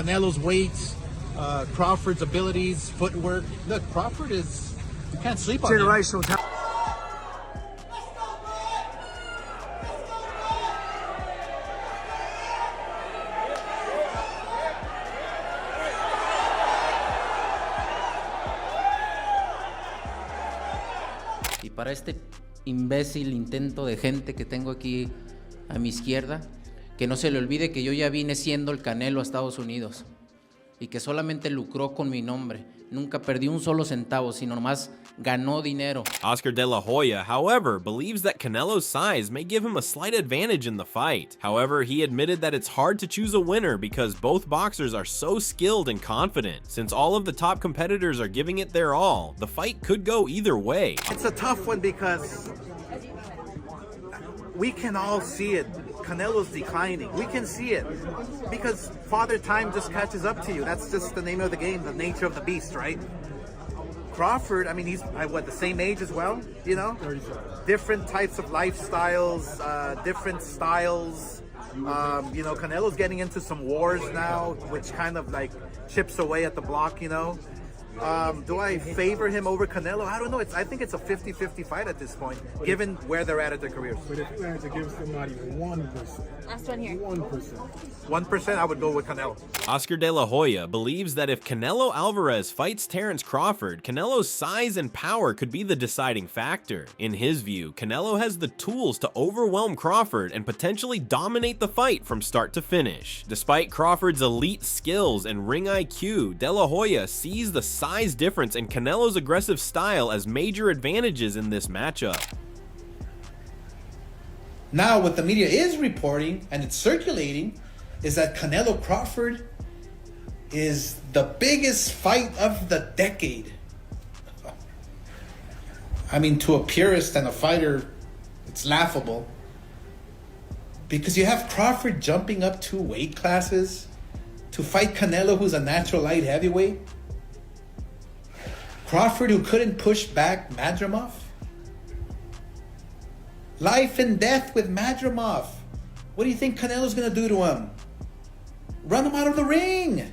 Canelo's weight, Crawford's abilities, footwork. Look, Crawford is, you can't sleep on him. Generational talent. Y para este imbécil intento de gente que tengo aquí a mi izquierda, que no se le olvide que yo ya vine siendo el Canelo a Estados Unidos y que solamente lucró con mi nombre. Nunca perdí un solo centavo, sino nomás ganó dinero. Oscar de la Hoya, however, believes that Canelo's size may give him a slight advantage in the fight. However, he admitted that it's hard to choose a winner because both boxers are so skilled and confident. Since all of the top competitors are giving it their all, the fight could go either way. It's a tough one because we can all see it. Canelo's declining. We can see it because Father Time just catches up to you. That's just the name of the game, the nature of the beast, right? Crawford, I mean, he's what, the same age as well, you know? Different types of lifestyles, different styles. You know, Canelo's getting into some wars now, which kind of like chips away at the block, you know? Do I favor him over Canelo? I don't know. I think it's a 50-50 fight at this point, given where they're at their careers. But if you had to give somebody 1%. Last one here. 1%. 1%, I would go with Canelo. Oscar de la Hoya believes that if Canelo Alvarez fights Terence Crawford, Canelo's size and power could be the deciding factor. In his view, Canelo has the tools to overwhelm Crawford and potentially dominate the fight from start to finish. Despite Crawford's elite skills and ring IQ, de la Hoya sees the size difference and Canelo's aggressive style as major advantages in this matchup. Now, what the media is reporting, and it's circulating, is that Canelo Crawford is the biggest fight of the decade. I mean, to a purist and a fighter, it's laughable. Because you have Crawford jumping up 2 weight classes to fight Canelo, who's a natural light heavyweight. Crawford, who couldn't push back Madrimov. Life and death with Madrimov. What do you think Canelo's gonna do to him? Run him out of the ring.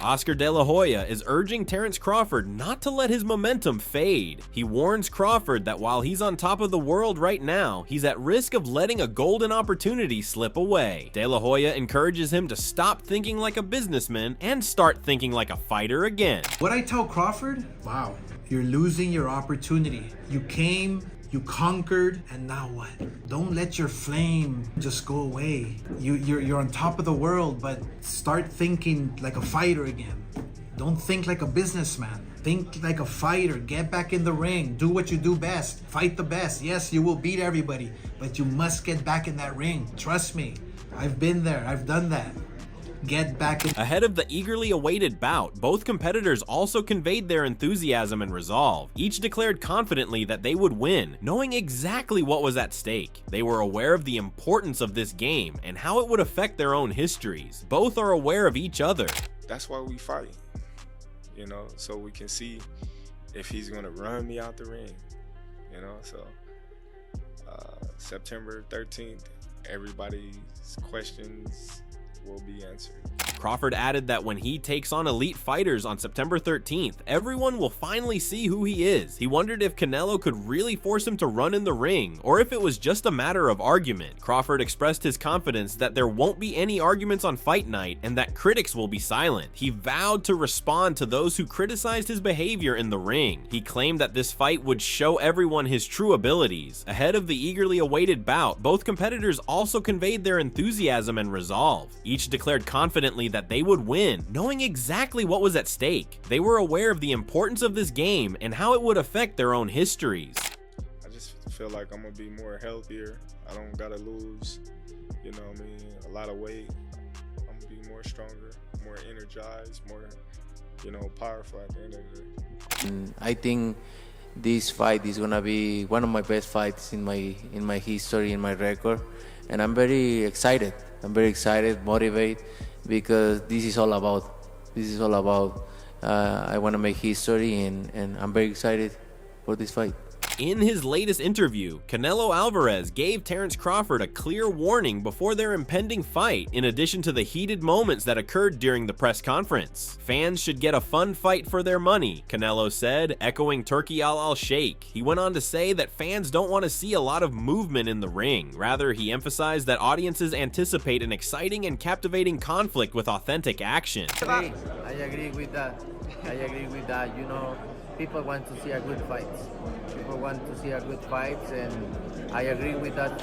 Oscar de la Hoya is urging Terence Crawford not to let his momentum fade. He warns Crawford that while he's on top of the world right now, he's at risk of letting a golden opportunity slip away. De la Hoya encourages him to stop thinking like a businessman and start thinking like a fighter again. What I tell Crawford, wow, you're losing your opportunity. You came, you conquered, and now what? Don't let your flame just go away. You're on top of the world, but start thinking like a fighter again. Don't think like a businessman. Think like a fighter. Get back in the ring. Do what you do best. Fight the best. Yes, you will beat everybody, but you must get back in that ring. Trust me. I've been there. I've done that. Get back in. Ahead of the eagerly awaited bout, both competitors also conveyed their enthusiasm and resolve. Each declared confidently that they would win, knowing exactly what was at stake. They were aware of the importance of this game and how it would affect their own histories. Both are aware of each other. That's why we fight, you know, so we can see if he's gonna run me out the ring, you know. So September 13th, everybody's questions will be answered. Crawford added that when he takes on elite fighters on September 13th, everyone will finally see who he is. He wondered if Canelo could really force him to run in the ring, or if it was just a matter of argument. Crawford expressed his confidence that there won't be any arguments on fight night and that critics will be silent. He vowed to respond to those who criticized his behavior in the ring. He claimed that this fight would show everyone his true abilities. Ahead of the eagerly awaited bout, both competitors also conveyed their enthusiasm and resolve. Each declared confidently that they would win, knowing exactly what was at stake. They were aware of the importance of this game and how it would affect their own histories. I just feel like I'm gonna be more healthier. I don't gotta lose, you know what I mean, a lot of weight. I'm gonna be more stronger, more energized, more, you know, powerful at the end of the day. I think this fight is gonna be one of my best fights in my history, in my record, and I'm very excited. I'm very excited, motivated, because this is all about. I want to make history, and I'm very excited for this fight. In his latest interview, Canelo Alvarez gave Terence Crawford a clear warning before their impending fight, in addition to the heated moments that occurred during the press conference. Fans should get a fun fight for their money, Canelo said, echoing Turki al-Sheikh. He went on to say that fans don't want to see a lot of movement in the ring. Rather, he emphasized that audiences anticipate an exciting and captivating conflict with authentic action. I agree with that. You know, people want to see a good fight. People want to see a good fight, and I agree with that.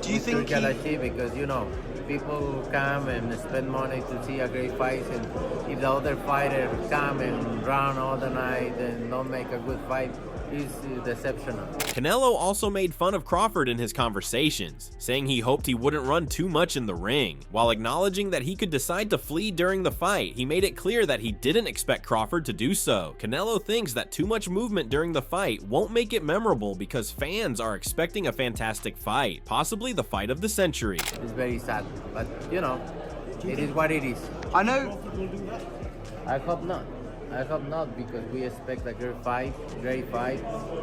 Do you think because you know, people come and spend money to see a great fight, and if the other fighter come and run all the night and don't make a good fight, it's deceptional. Canelo also made fun of Crawford in his conversations, saying he hoped he wouldn't run too much in the ring. While acknowledging that he could decide to flee during the fight, he made it clear that he didn't expect Crawford to do so. Canelo thinks that too much movement during the fight won't make it memorable because fans are expecting a fantastic fight, possibly the fight of the century. It's very sad, but you know, it is what it is. I know. I hope not. I hope not, because we expect a great fight,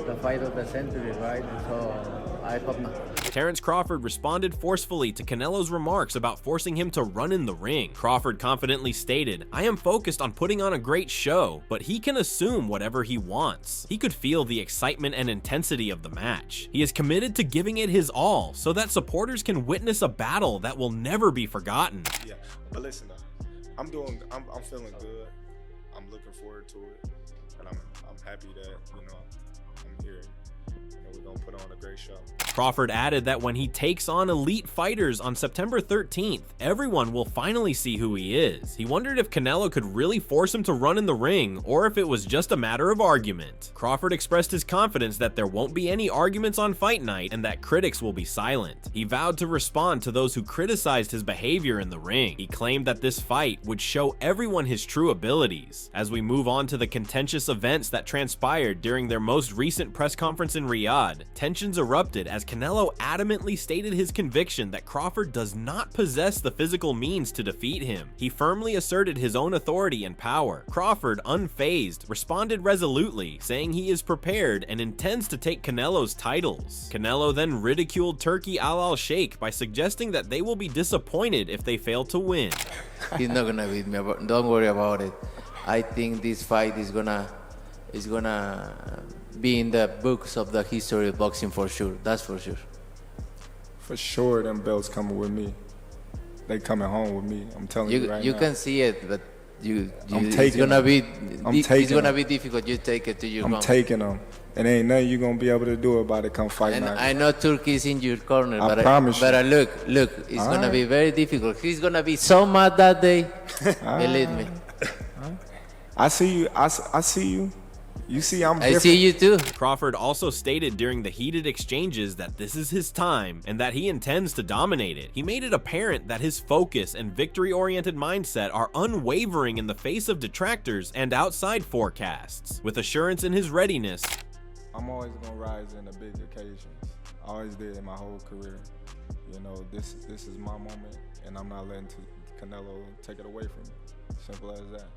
the fight of the century, right? And so I hope not. Terence Crawford responded forcefully to Canelo's remarks about forcing him to run in the ring. Crawford confidently stated, "I am focused on putting on a great show, but he can assume whatever he wants." He could feel the excitement and intensity of the match. He is committed to giving it his all so that supporters can witness a battle that will never be forgotten. Yeah, but listen, I'm feeling good. I'm looking forward to it, and I'm happy that, you know, I'm here, and we're gonna put on a great show. Crawford added that when he takes on elite fighters on September 13th, everyone will finally see who he is. He wondered if Canelo could really force him to run in the ring, or if it was just a matter of argument. Crawford expressed his confidence that there won't be any arguments on fight night and that critics will be silent. He vowed to respond to those who criticized his behavior in the ring. He claimed that this fight would show everyone his true abilities. As we move on to the contentious events that transpired during their most recent press conference in Riyadh, tensions erupted as Canelo adamantly stated his conviction that Crawford does not possess the physical means to defeat him. He firmly asserted his own authority and power. Crawford, unfazed, responded resolutely, saying he is prepared and intends to take Canelo's titles. Canelo then ridiculed Turki al-Sheikh by suggesting that they will be disappointed if they fail to win. He's not gonna beat me. Don't worry about it. I think this fight is gonna be in the books of the history of boxing for sure. That's for sure. For sure, them belts coming with me. They coming home with me. I'm telling you right now. You can see it, but it's gonna be difficult. You take it to your home. I'm taking them. And ain't nothing you gonna be able to do about it come fight night. I know Turkey's in your corner, I promise you. But look, it's gonna be very difficult. He's gonna be so mad that day. Believe me. I see you. I see you. You see, I'm different. I see you too. Crawford also stated during the heated exchanges that this is his time and that he intends to dominate it. He made it apparent that his focus and victory-oriented mindset are unwavering in the face of detractors and outside forecasts. With assurance in his readiness, I'm always gonna rise in the big occasions. I always did in my whole career. You know, this is my moment, and I'm not letting Canelo take it away from me. Simple as that.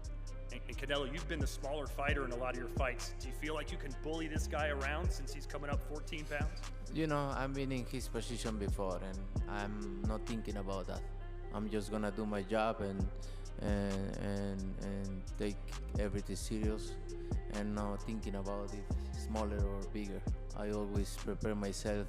And Canelo, you've been the smaller fighter in a lot of your fights. Do you feel like you can bully this guy around since he's coming up 14 pounds? You know, I've been in his position before, and I'm not thinking about that. I'm just gonna do my job and take everything serious, and not thinking about it smaller or bigger. I always prepare myself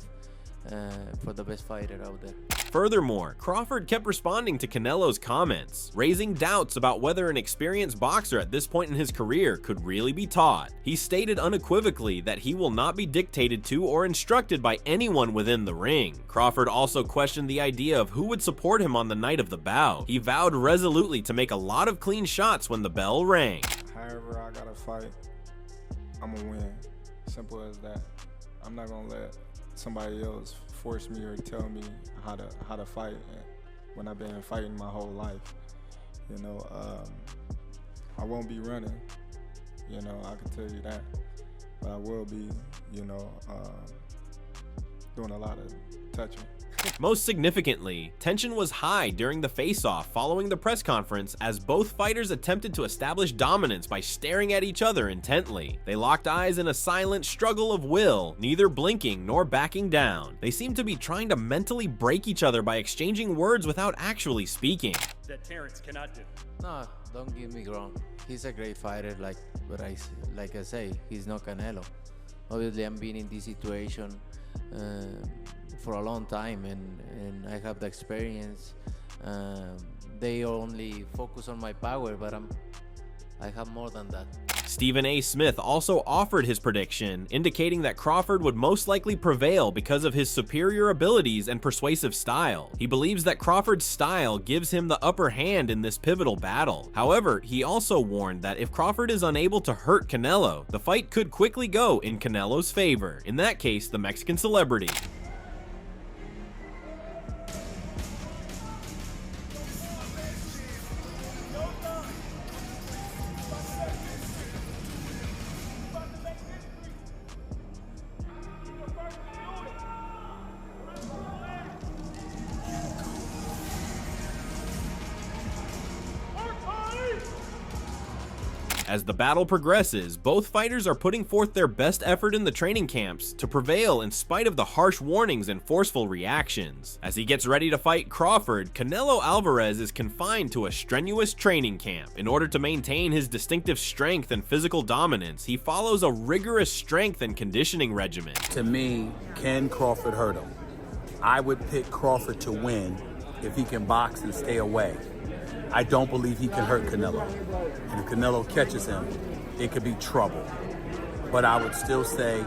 for the best fighter out there. Furthermore, Crawford kept responding to Canelo's comments, raising doubts about whether an experienced boxer at this point in his career could really be taught. He stated unequivocally that he will not be dictated to or instructed by anyone within the ring. Crawford also questioned the idea of who would support him on the night of the bout. He vowed resolutely to make a lot of clean shots when the bell rang. However I gotta fight, I'm gonna win. Simple as that. I'm not gonna let somebody else force me or tell me how to fight when I've been fighting my whole life. You know, I won't be running, you know, I can tell you that. But I will be, you know, doing a lot of touching. Most significantly, tension was high during the face-off following the press conference as both fighters attempted to establish dominance by staring at each other intently. They locked eyes in a silent struggle of will, neither blinking nor backing down. They seemed to be trying to mentally break each other by exchanging words without actually speaking. That Terrence cannot do. No, don't get me wrong. He's a great fighter, like I say, he's not Canelo. Obviously, I'm being in this situation for a long time, and I have the experience. They only focus on my power, but I have more than that. Stephen A. Smith also offered his prediction, indicating that Crawford would most likely prevail because of his superior abilities and persuasive style. He believes that Crawford's style gives him the upper hand in this pivotal battle. However, he also warned that if Crawford is unable to hurt Canelo, the fight could quickly go in Canelo's favor, in that case, the Mexican celebrity. As the battle progresses, both fighters are putting forth their best effort in the training camps to prevail in spite of the harsh warnings and forceful reactions. As he gets ready to fight Crawford, Canelo Alvarez is confined to a strenuous training camp. In order to maintain his distinctive strength and physical dominance, he follows a rigorous strength and conditioning regimen. To me, can Crawford hurt him? I would pick Crawford to win if he can box and stay away. I don't believe he can hurt Canelo. And if Canelo catches him, it could be trouble. But I would still say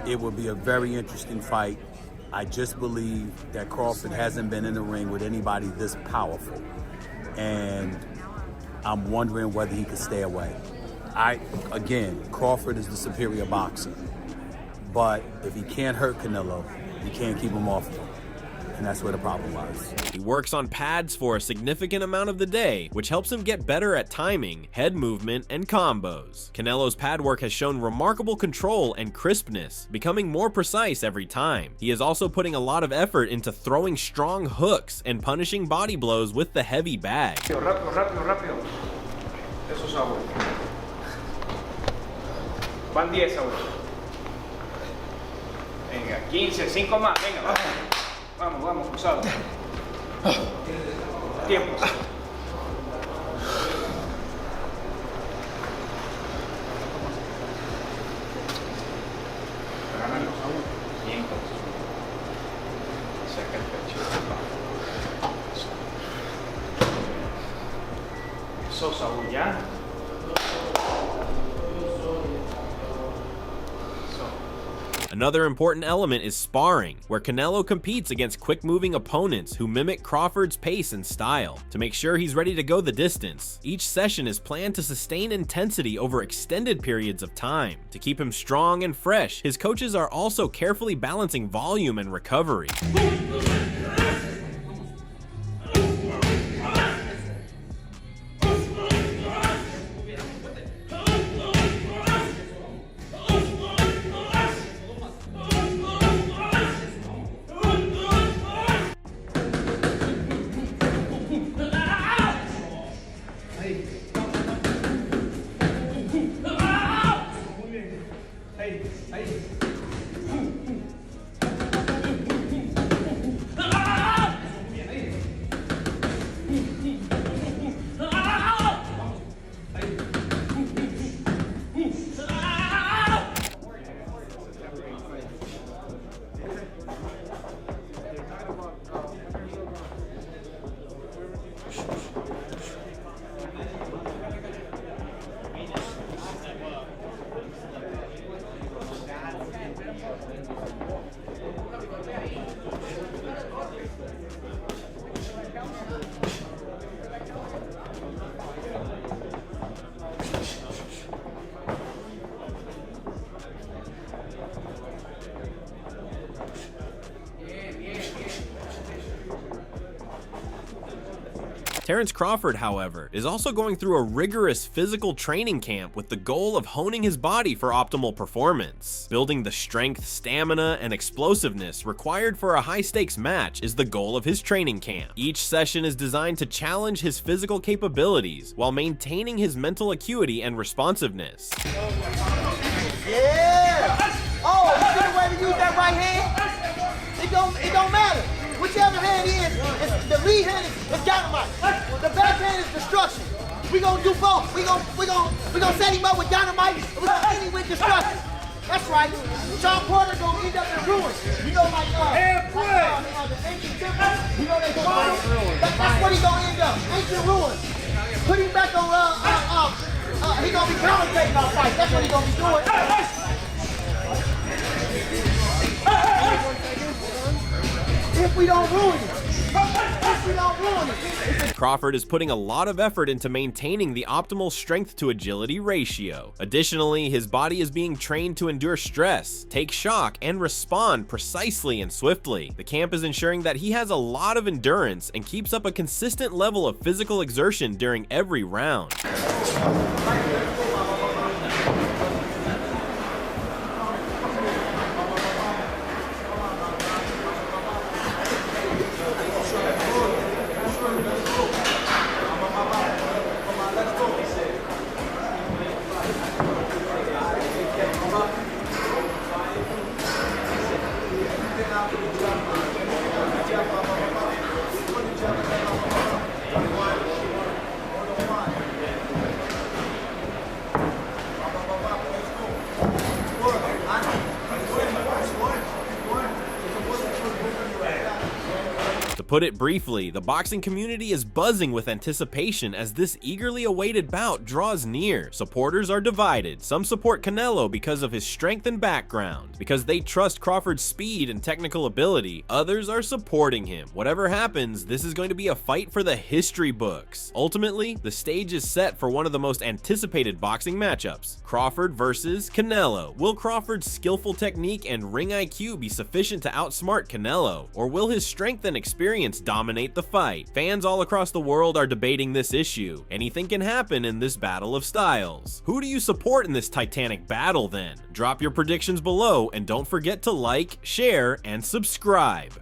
it would be a very interesting fight. I just believe that Crawford hasn't been in the ring with anybody this powerful. And I'm wondering whether he could stay away. Again, Crawford is the superior boxer. But if he can't hurt Canelo, you can't keep him off of him. And that's where the problem lies. He works on pads for a significant amount of the day, which helps him get better at timing, head movement, and combos. Canelo's pad work has shown remarkable control and crispness, becoming more precise every time. He is also putting a lot of effort into throwing strong hooks and punishing body blows with the heavy bag. Rápido. Eso es agua. Van 10 ahora. Venga, 15, 5 más, venga, vamos. Vamos, cruzado. Tiempo. Bien. Saca el pecho. Eso, Saúl, ya. Another important element is sparring, where Canelo competes against quick-moving opponents who mimic Crawford's pace and style. To make sure he's ready to go the distance, each session is planned to sustain intensity over extended periods of time. To keep him strong and fresh, his coaches are also carefully balancing volume and recovery. Terrence Crawford, however, is also going through a rigorous physical training camp with the goal of honing his body for optimal performance. Building the strength, stamina, and explosiveness required for a high-stakes match is the goal of his training camp. Each session is designed to challenge his physical capabilities while maintaining his mental acuity and responsiveness. Yeah! Oh, you see the way to use that right hand? It don't matter. Whichever hand is the lead hand is dynamite. The back hand is destruction. We gonna do both. We gonna set him up with dynamite. We gonna end him with destruction. That's right. Sean Porter gonna end up in ruins. You know, like the ancient temple. You know they that's what he gonna end up. Ancient ruins. Put him back on. He gonna be commentating our fight. That's what he gonna be doing. If we don't ruin it. If we don't ruin it. Crawford is putting a lot of effort into maintaining the optimal strength to agility ratio. Additionally, his body is being trained to endure stress, take shock, and respond precisely and swiftly. The camp is ensuring that he has a lot of endurance and keeps up a consistent level of physical exertion during every round. To put it briefly, the boxing community is buzzing with anticipation as this eagerly awaited bout draws near. Supporters are divided. Some support Canelo because of his strength and background, because they trust Crawford's speed and technical ability. Others are supporting him. Whatever happens, this is going to be a fight for the history books. Ultimately, the stage is set for one of the most anticipated boxing matchups: Crawford versus Canelo. Will Crawford's skillful technique and ring IQ be sufficient to outsmart Canelo, or will his strength and experience dominate the fight? Fans all across the world are debating this issue. Anything can happen in this battle of styles. Who do you support in this titanic battle then? Drop your predictions below and don't forget to like, share, and subscribe.